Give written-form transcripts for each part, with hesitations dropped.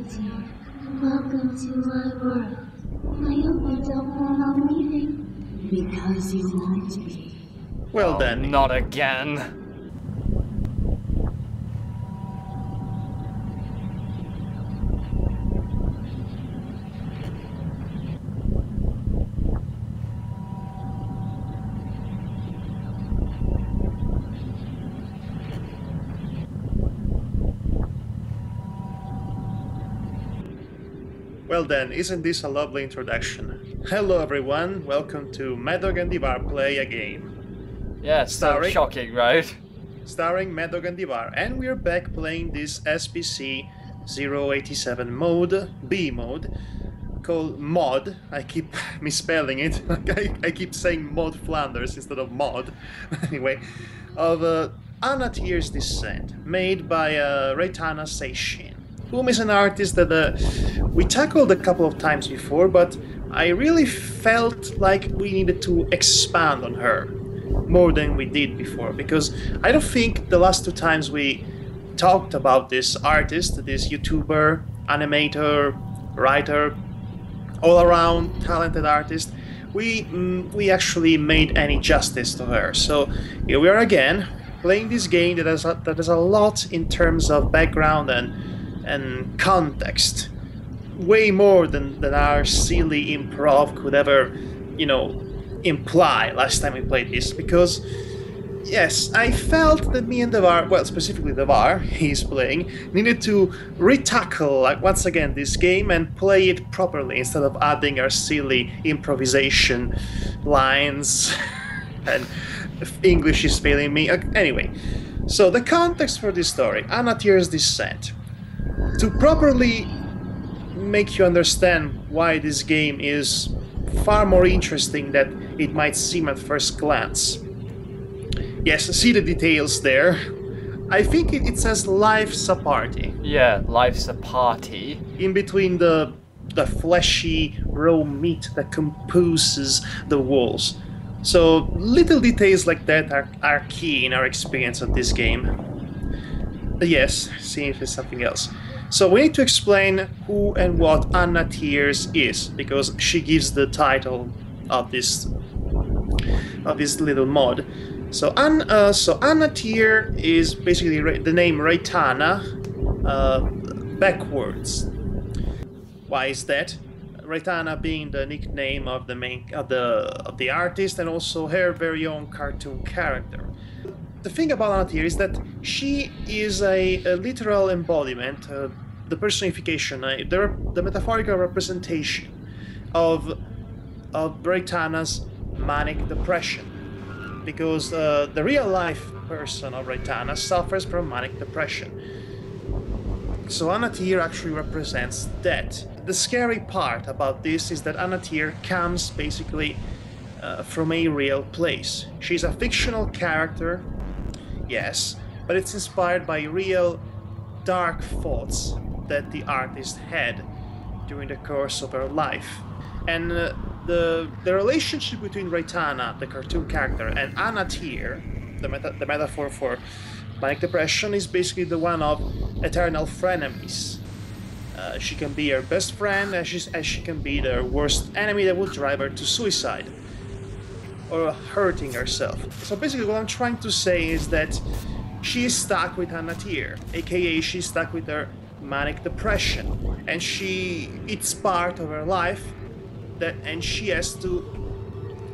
Annatier. Welcome to my world. I hope you don't plan on leaving. Because you won't be. Well Oh, then. not again. Well then, isn't this a lovely introduction? Hello everyone, welcome to Madhog and MADPlay a game. Yeah, so shocking, right? Starring Madhog and Divar, and we're back playing this SPC 087 mode, B mode, called Mod. I keep misspelling it, I keep saying Mod Flanders instead of Mod. Anyway, of Annatier's Descent, made by Reitana Seishin, whom is an artist that we tackled a couple of times before, but I really felt like we needed to expand on her more than we did before, because I don't think the last two times we talked about this artist, this YouTuber, animator, writer, all-around talented artist, we actually made any justice to her. So here we are again, playing this game that has a lot in terms of background and context, way more than our silly improv could ever, imply last time we played this, because yes, I felt that me and Devar, well, specifically Devar, he's playing, needed to retackle, like, once again this game and play it properly instead of adding our silly improvisation lines and English is failing me. Anyway, so the context for this story, Annatier's Descent. To properly make you understand why this game is far more interesting than it might seem at first glance. Yes, see the details there. I think it says life's a party. Yeah, life's a party. In between the fleshy raw meat that composes the walls. So little details like that are key in our experience of this game. But yes, see if there's something else. So we need to explain who and what Annatier's is, because she gives the title of this little mod. So Annatier is basically the name Reitana backwards. Why is that? Reitana being the nickname of the artist and also her very own cartoon character. The thing about Annatier is that she is a literal embodiment, the personification, the metaphorical representation of Reitana's manic depression, because the real life person of Reitana suffers from manic depression. So Annatier actually represents that. The scary part about this is that Annatier comes basically from a real place. She's a fictional character, yes, but it's inspired by real dark thoughts that the artist had during the course of her life. And the relationship between Reitana, the cartoon character, and Annatier, the metaphor for manic depression, is basically the one of eternal frenemies. She can be her best friend, as she can be their worst enemy that would drive her to suicide or hurting herself. So basically what I'm trying to say is that she is stuck with Annatier, aka she's stuck with her manic depression, and it's part of her life, and she has to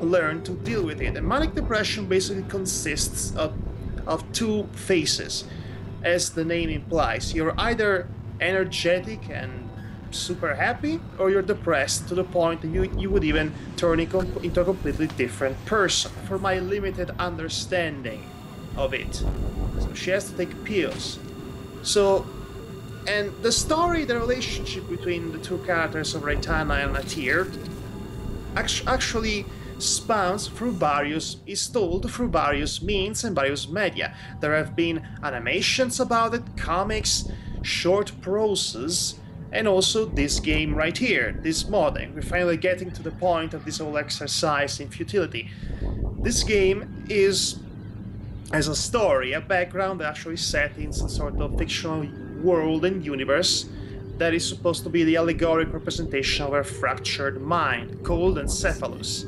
learn to deal with it. And manic depression basically consists of two phases, as the name implies. You're either energetic and super happy, or you're depressed to the point that you would even turn into a completely different person, for my limited understanding of it. So she has to take pills. So, and the story, the relationship between the two characters of Reitana and Annatier actually is told through various means and various media. There have been animations about it, comics, short proses, and also this game right here, this modding. We're finally getting to the point of this whole exercise in futility. This game has a story, a background actually set in some sort of fictional world and universe that is supposed to be the allegoric representation of her fractured mind, called Encephalus.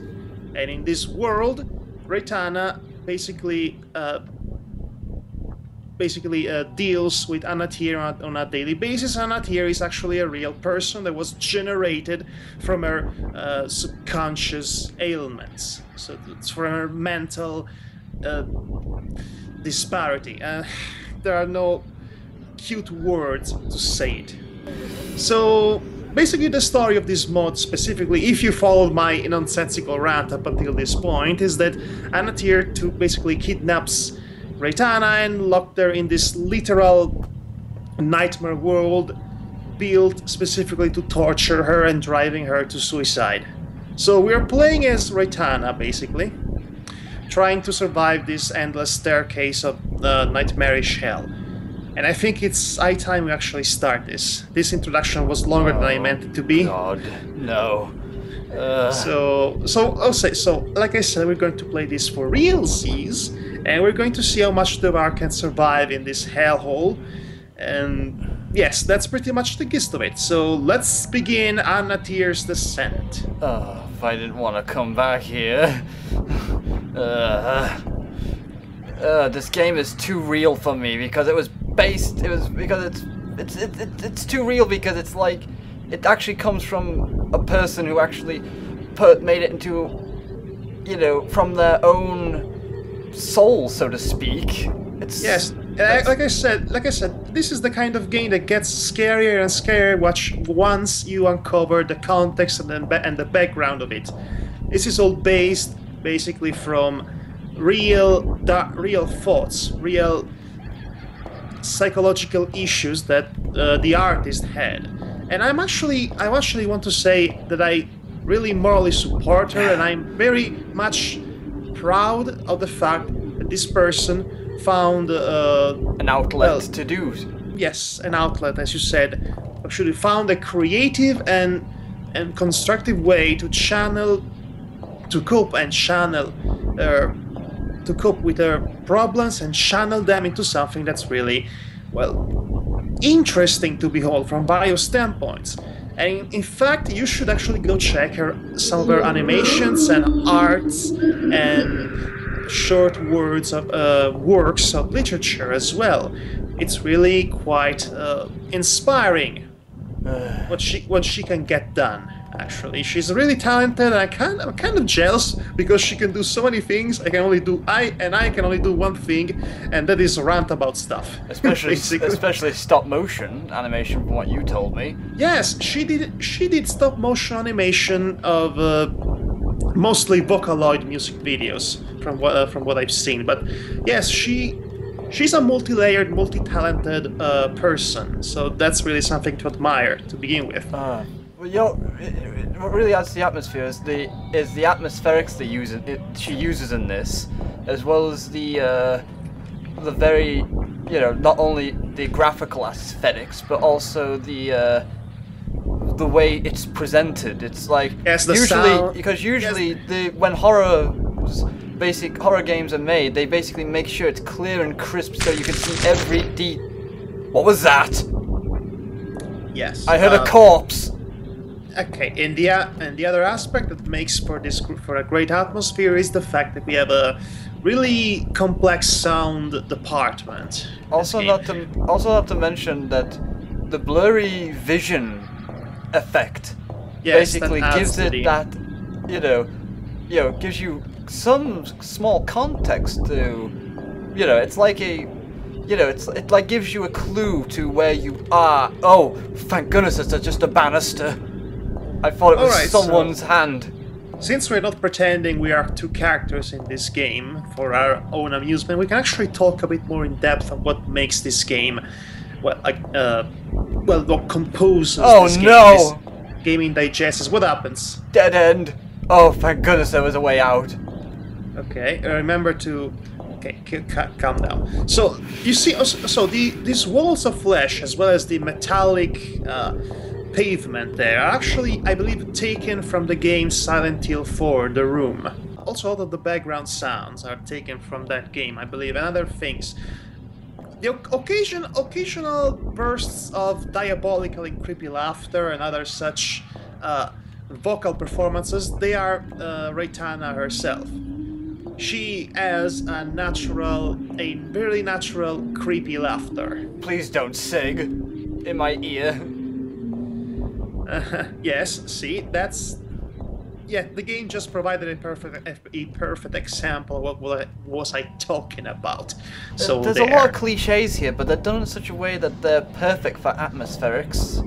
And in this world, Reitana basically deals with Annatier on a daily basis. Annatier is actually a real person that was generated from her subconscious ailments. So it's from her mental disparity. There are no cute words to say it. So basically the story of this mod specifically, if you followed my nonsensical rant up until this point, is that Annatier basically kidnaps Reitana and locked her in this literal nightmare world built specifically to torture her and driving her to suicide. So we're playing as Reitana, basically, trying to survive this endless staircase of nightmarish hell. And I think it's high time we actually start this. This introduction was longer than I meant it to be. God, no. So like I said, we're going to play this for realsies, and we're going to see how much the bar can survive in this hellhole. And yes, that's pretty much the gist of it. So let's begin Annatier's descent. Oh, if I didn't want to come back here. This game is too real for me because it's too real because it's like it actually comes from a person who actually made it into, you know, from their own soul, so to speak. Yes, like I said, this is the kind of game that gets scarier and scarier once you uncover the context and the background of it. This is all based basically from real thoughts, real psychological issues that the artist had. And I actually want to say that I really morally support her, and I'm very much proud of the fact that this person found an outlet to do. Yes, an outlet, as you said. Actually found a creative and constructive way to cope with her problems and channel them into something that's really, well, interesting to behold from various standpoints. And in fact, you should actually go check some of her animations and arts and short works of literature as well. It's really quite inspiring what she can get done. Actually, she's really talented, and I'm kind of jealous because she can do so many things. I can only do one thing, and that is rant about stuff. Especially stop motion animation, from what you told me. Yes, she did stop motion animation of mostly Vocaloid music videos, from what I've seen. But yes, she's a multi-layered, multi-talented person. So that's really something to admire to begin with. Well, what really adds to the atmosphere is the atmospherics she uses in this, as well as the very, you know, not only the graphical aesthetics, but also the way it's presented. It's like, yes, usually when horror games are made, they basically make sure it's clear and crisp so you can see every What was that? Yes. I heard a corpse. Okay, and the other aspect that makes for a great atmosphere is the fact that we have a really complex sound department. Also not to mention that the blurry vision effect basically gives it that, gives you some small context to, it's like it gives you a clue to where you are. Oh, thank goodness it's just a banister. I thought it was someone's hand. Since we're not pretending we are two characters in this game for our own amusement, we can actually talk a bit more in depth on what makes this game, what composes this game. Oh no! Gaming digests. What happens? Dead end. Oh, thank goodness there was a way out. Okay, remember to... Okay, calm down. So, you see, these walls of flesh, as well as the metallic pavement there, are actually, I believe, taken from the game Silent Hill 4, The Room. Also, all of the background sounds are taken from that game, I believe, and other things. The occasional bursts of diabolical and creepy laughter and other such vocal performances, they are Reitana herself. She has a very natural creepy laughter. Please don't sing in my ear. Yes, see, that's... Yeah, the game just provided a perfect example of what was I talking about. So there's a lot of cliches here, but they're done in such a way that they're perfect for atmospherics.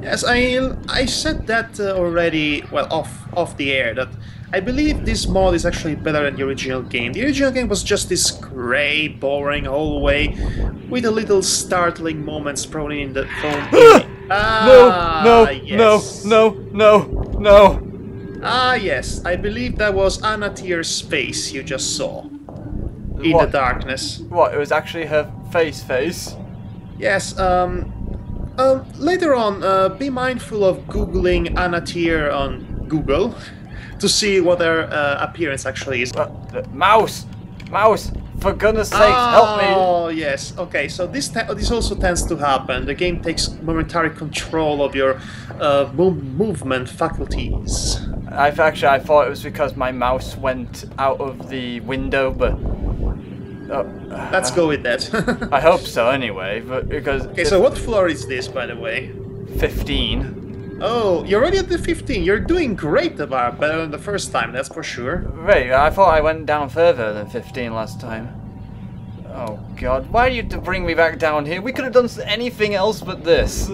Yes, I said that already, well, off the air, that I believe this mod is actually better than the original game. The original game was just this grey, boring hallway with a little startling moments thrown in the phone. No. Ah, yes, I believe that was Annatier's face you just saw in the darkness. What, it was actually her face? Yes, later on, be mindful of Googling Annatier on Google to see what her appearance actually is. Mouse! For goodness sakes, help me! Oh, yes. Okay, so this also tends to happen. The game takes momentary control of your movement faculties. I thought it was because my mouse went out of the window, but... Let's go with that. I hope so, anyway, but because... Okay, so what floor is this, by the way? 15. Oh, you're already at the 15. You're doing great, Devar. Better than the first time, that's for sure. Right, I thought I went down further than 15 last time. Oh god, why do you bring me back down here? We could have done anything else but this.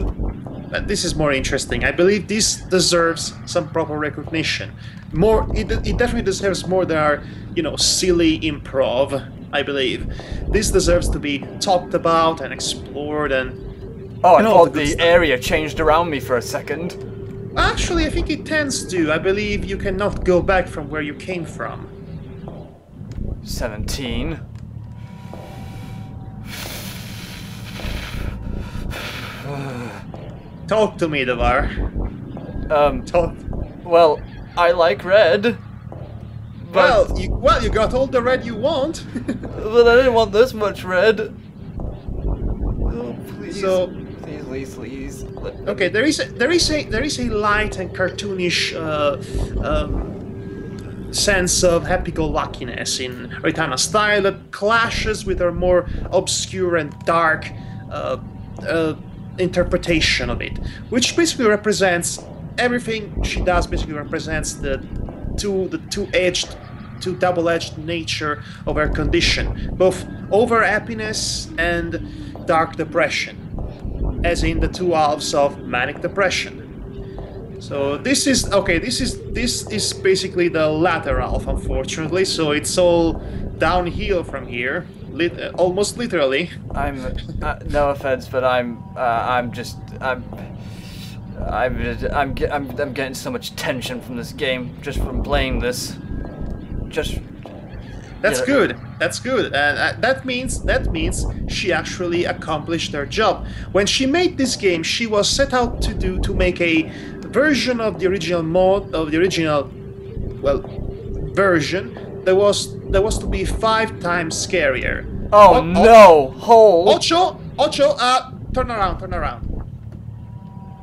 But this is more interesting. I believe this deserves some proper recognition. It definitely deserves more than our, silly improv, I believe. This deserves to be talked about and explored and... Oh, I thought the area changed around me for a second. Actually, I think it tends to. I believe you cannot go back from where you came from. 17. Talk to me, Devar. Talk. Well, I like red. But... Well, you got all the red you want. But I didn't want this much red. Oh, please. So... Please. Okay, there is a light and cartoonish sense of happy-go-luckiness in Reitana's style that clashes with her more obscure and dark interpretation of it, which basically represents everything she does. Basically represents the double-edged nature of her condition, both over happiness and dark depression, as in the two halves of manic depression. So this is basically the latter half, unfortunately. So it's all downhill from here, almost literally. No offense, but I'm getting so much tension from this game just from playing this. That's good. That's good, and that means she actually accomplished her job. When she made this game, she was set out to make a version of the original version that was to be 5 times scarier. Oh no! Hole. Ocho, turn around.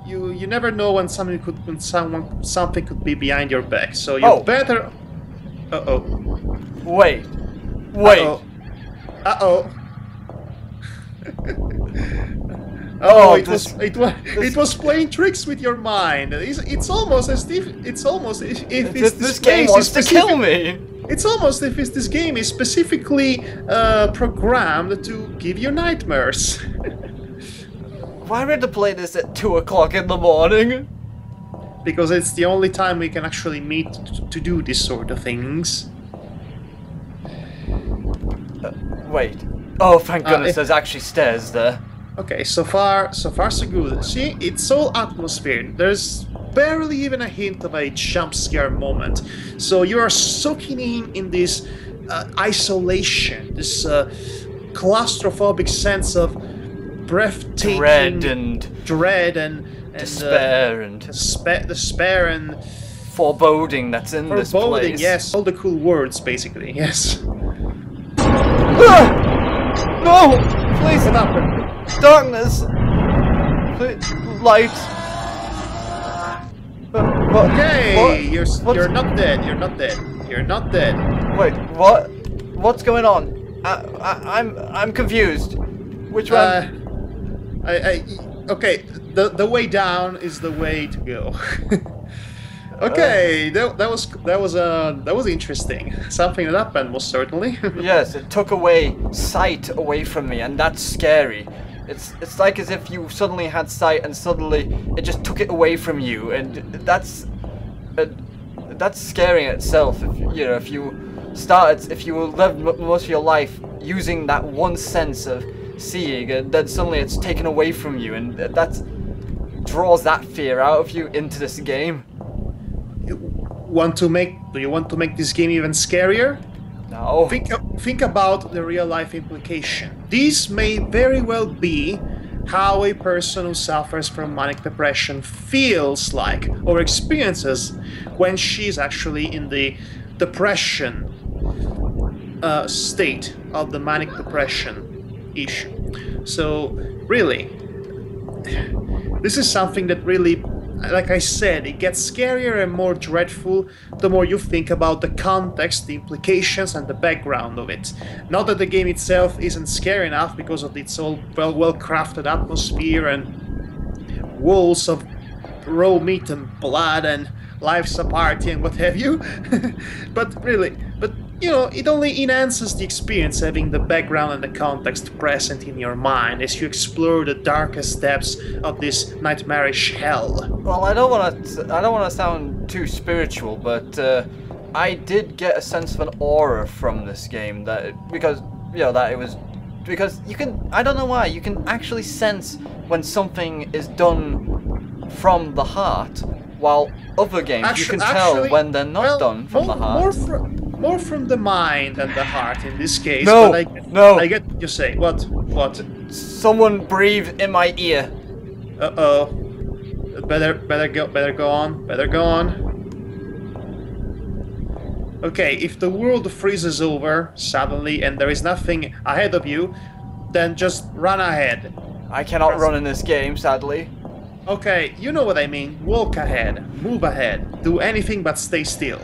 You never know when something could be behind your back. So you better. Wait. It was playing tricks with your mind. It's almost as if this game wants to kill me. It's almost as if this game is specifically programmed to give you nightmares. Why would I play this at 2 o'clock in the morning? Because it's the only time we can actually meet to do this sort of things. Wait. Oh, thank goodness, there's actually stairs there. Okay, so far so good. See, it's all atmosphere. There's barely even a hint of a jump scare moment. So you are soaking in this isolation, this claustrophobic sense of breathtaking dread and despair and foreboding that's in this place. Yes, all the cool words, basically. Yes. No! Please. What happened? Darkness. Please. Light. What? Okay, What? you're not dead. You're not dead. You're not dead. Wait, what? What's going on? I'm confused. Which one? Okay. The way down is the way to go. Okay, that was interesting. Something that happened, most certainly. Yes, it took away sight away from me, and that's scary. It's like as if you suddenly had sight, and suddenly it just took it away from you, and that's scary in itself. If you live most of your life using that one sense of seeing, and then suddenly it's taken away from you, and that draws that fear out of you into this game. Do you want to make this game even scarier? No. Think about the real life implication. This may very well be how a person who suffers from manic depression feels like or experiences when she's actually in the depression state of the manic depression issue. So really, this is something that really, like I said, it gets scarier and more dreadful the more you think about the context, the implications, and the background of it. Not that the game itself isn't scary enough because of its all well-crafted atmosphere and walls of raw meat and blood and life's a party and what have you. but it only enhances the experience having the background and the context present in your mind as you explore the darkest depths of this nightmarish hell. Well, I don't want to sound too spiritual, but I did get a sense of an aura from this game because you can, I don't know why, you can actually sense when something is done from the heart, while other games you can tell when they're not done from the heart. More from the mind than the heart in this case. No, but I get what you say. What? Someone breathed in my ear. Uh-oh. Better go on. Okay, if the world freezes over suddenly and there is nothing ahead of you, then just run ahead. I cannot run in this game, sadly. Okay, you know what I mean. Walk ahead, move ahead, do anything but stay still.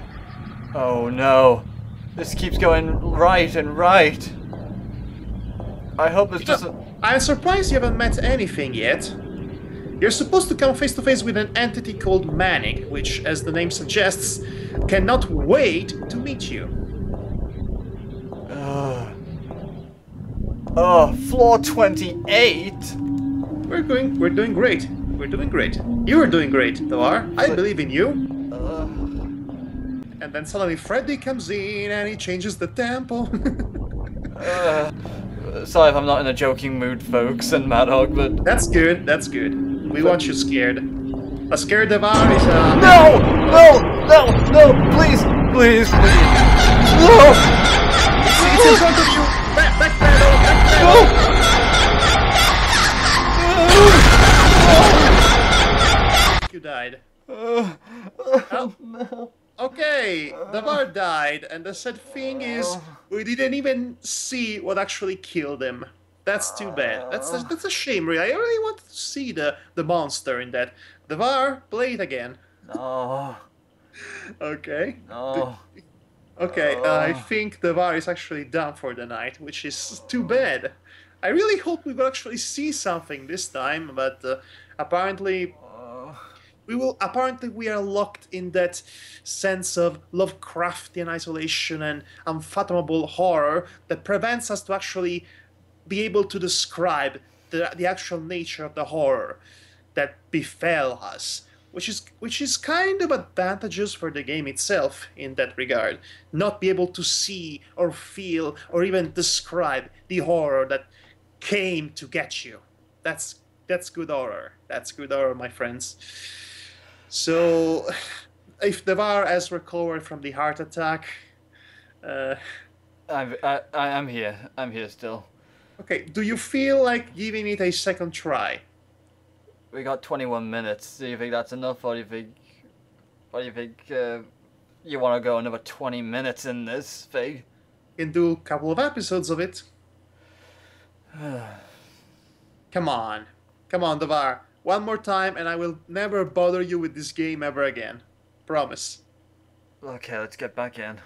Oh no. This keeps going right and right. I hope it's just I'm surprised you haven't met anything yet. You're supposed to come face to face with an entity called Manic, which, as the name suggests, cannot wait to meet you. Floor 28? We're doing great. We're doing great. You're doing great, Tovar. I believe in you. And then suddenly Freddy comes in and he changes the tempo. Sorry if I'm not in a joking mood, folks, and Madhog, but... That's good. We want you scared. A scared Tovar is No! Please! No! It's in front of you! Back pedal! You died. No. Okay, Tovar died, and the sad thing is, we didn't even see what actually killed him. That's too bad. That's a shame, really. I really wanted to see the monster in that. Tovar, play it again. No. Okay. No. Okay, I think Tovar is actually done for the night, which is too bad. I really hope we will actually see something this time, but apparently we are locked in that sense of Lovecraftian isolation and unfathomable horror that prevents us to actually be able to describe the actual nature of the horror that befell us, which is kind of advantageous for the game itself in that regard. Not be able to see or feel or even describe the horror that came to get you. That's good horror. That's good horror, my friends. So, if Tovar has recovered from the heart attack, I'm here. I'm here still. Okay, do you feel like giving it a second try? We got 21 minutes. Do you think that's enough, or do you think you want to go another 20 minutes in this thing? You can do a couple of episodes of it. Come on. Come on, Davar. One more time and I will never bother you with this game ever again. Promise. Okay, let's get back in.